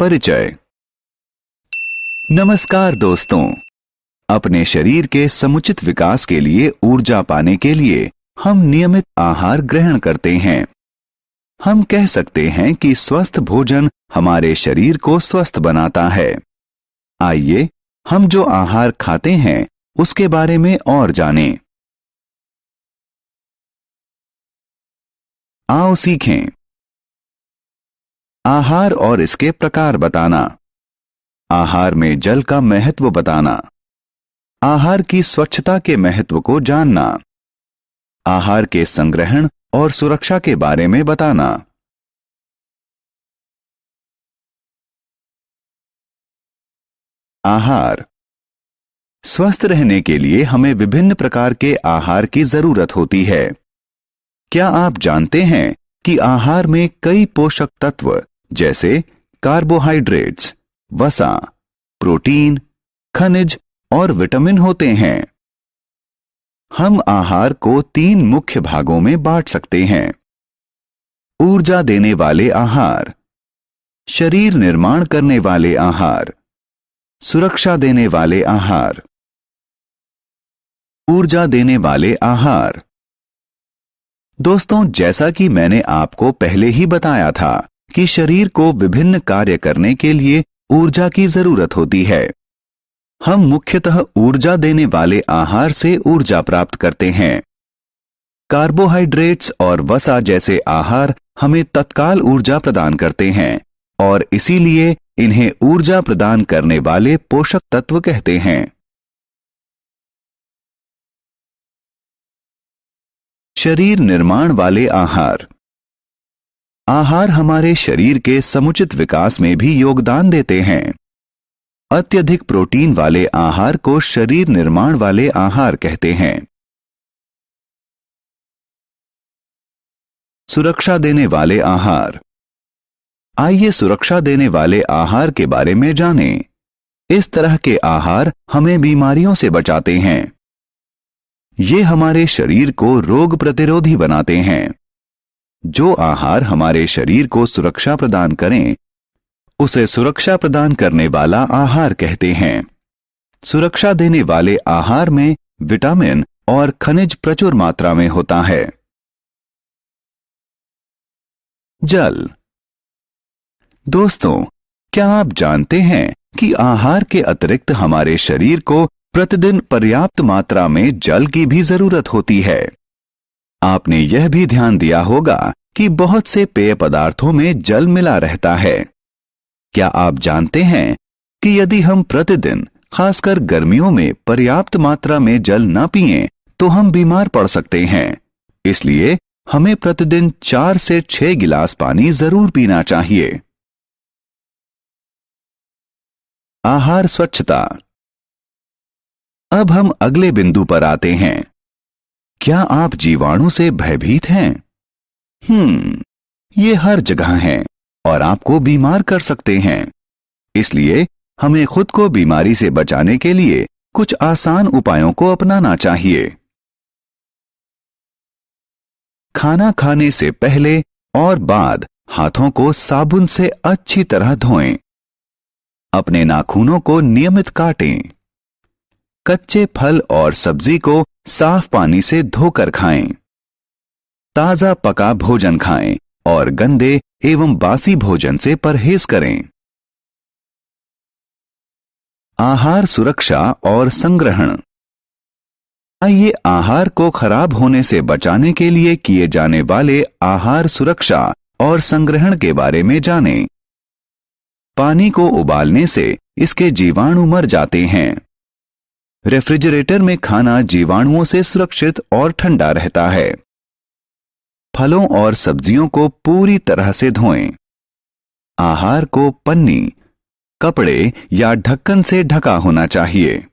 परिचय। नमस्कार दोस्तों, अपने शरीर के समुचित विकास के लिए ऊर्जा पाने के लिए हम नियमित आहार ग्रहण करते हैं। हम कह सकते हैं कि स्वस्थ भोजन हमारे शरीर को स्वस्थ बनाता है। आइए हम जो आहार खाते हैं उसके बारे में और जानें। आओ सीखें। आहार और इसके प्रकार बताना, आहार में जल का महत्व बताना, आहार की स्वच्छता के महत्व को जानना, आहार के संग्रहण और सुरक्षा के बारे में बताना। आहार। स्वस्थ रहने के लिए हमें विभिन्न प्रकार के आहार की जरूरत होती है। क्या आप जानते हैं कि आहार में कई पोषक तत्व जैसे कार्बोहाइड्रेट्स, वसा, प्रोटीन, खनिज और विटामिन होते हैं। हम आहार को 3 मुख्य भागों में बांट सकते हैं। ऊर्जा देने वाले आहार, शरीर निर्माण करने वाले आहार, सुरक्षा देने वाले आहार। ऊर्जा देने वाले आहार। दोस्तों, जैसा कि मैंने आपको पहले ही बताया था कि शरीर को विभिन्न कार्य करने के लिए ऊर्जा की जरूरत होती है। हम मुख्यतः ऊर्जा देने वाले आहार से ऊर्जा प्राप्त करते हैं। कार्बोहाइड्रेट्स और वसा जैसे आहार हमें तत्काल ऊर्जा प्रदान करते हैं और इसीलिए इन्हें ऊर्जा प्रदान करने वाले पोषक तत्व कहते हैं। शरीर निर्माण वाले आहार। आहार हमारे शरीर के समुचित विकास में भी योगदान देते हैं। अत्यधिक प्रोटीन वाले आहार को शरीर निर्माण वाले आहार कहते हैं। सुरक्षा देने वाले आहार। आइए सुरक्षा देने वाले आहार के बारे में जानें। इस तरह के आहार हमें बीमारियों से बचाते हैं। ये हमारे शरीर को रोग प्रतिरोधी बनाते हैं। जो आहार हमारे शरीर को सुरक्षा प्रदान करें उसे सुरक्षा प्रदान करने वाला आहार कहते हैं। सुरक्षा देने वाले आहार में विटामिन और खनिज प्रचुर मात्रा में होता है। जल। दोस्तों, क्या आप जानते हैं कि आहार के अतिरिक्त हमारे शरीर को प्रतिदिन पर्याप्त मात्रा में जल की भी जरूरत होती है। आपने यह भी ध्यान दिया होगा कि बहुत से पेय पदार्थों में जल मिला रहता है। क्या आप जानते हैं कि यदि हम प्रतिदिन, खासकर गर्मियों में पर्याप्त मात्रा में जल न पिएं तो हम बीमार पड़ सकते हैं। इसलिए हमें प्रतिदिन 4 से 6 गिलास पानी जरूर पीना चाहिए। आहार स्वच्छता। अब हम अगले बिंदु पर आते हैं। क्या आप जीवाणु से भयभीत हैं? ये हर जगह हैं और आपको बीमार कर सकते हैं। इसलिए हमें खुद को बीमारी से बचाने के लिए कुछ आसान उपायों को अपनाना चाहिए। खाना खाने से पहले और बाद हाथों को साबुन से अच्छी तरह धोएं। अपने नाखूनों को नियमित काटें। कच्चे फल और सब्जी को साफ पानी से धोकर खाएं। ताजा पका भोजन खाएं और गंदे एवं बासी भोजन से परहेज करें। आहार सुरक्षा और संग्रहण। आइए आहार को खराब होने से बचाने के लिए किए जाने वाले आहार सुरक्षा और संग्रहण के बारे में जानें। पानी को उबालने से इसके जीवाणु मर जाते हैं। रेफ्रिजरेटर में खाना जीवाणुओं से सुरक्षित और ठंडा रहता है। फलों और सब्जियों को पूरी तरह से धोएं। आहार को पन्नी, कपड़े या ढक्कन से ढका होना चाहिए।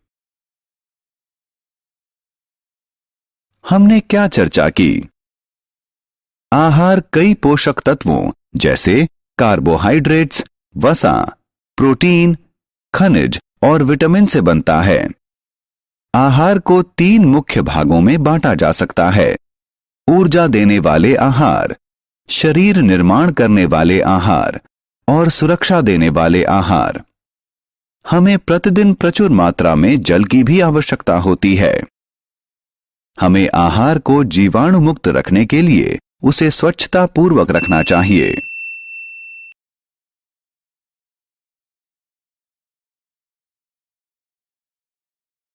हमने क्या चर्चा की? आहार कई पोषक तत्वों जैसे कार्बोहाइड्रेट्स, वसा, प्रोटीन, खनिज और विटामिन से बनता है। आहार को 3 मुख्य भागों में बांटा जा सकता है। ऊर्जा देने वाले आहार, शरीर निर्माण करने वाले आहार और सुरक्षा देने वाले आहार। हमें प्रतिदिन प्रचुर मात्रा में जल की भी आवश्यकता होती है। हमें आहार को जीवाणु मुक्त रखने के लिए उसे स्वच्छता पूर्वक रखना चाहिए।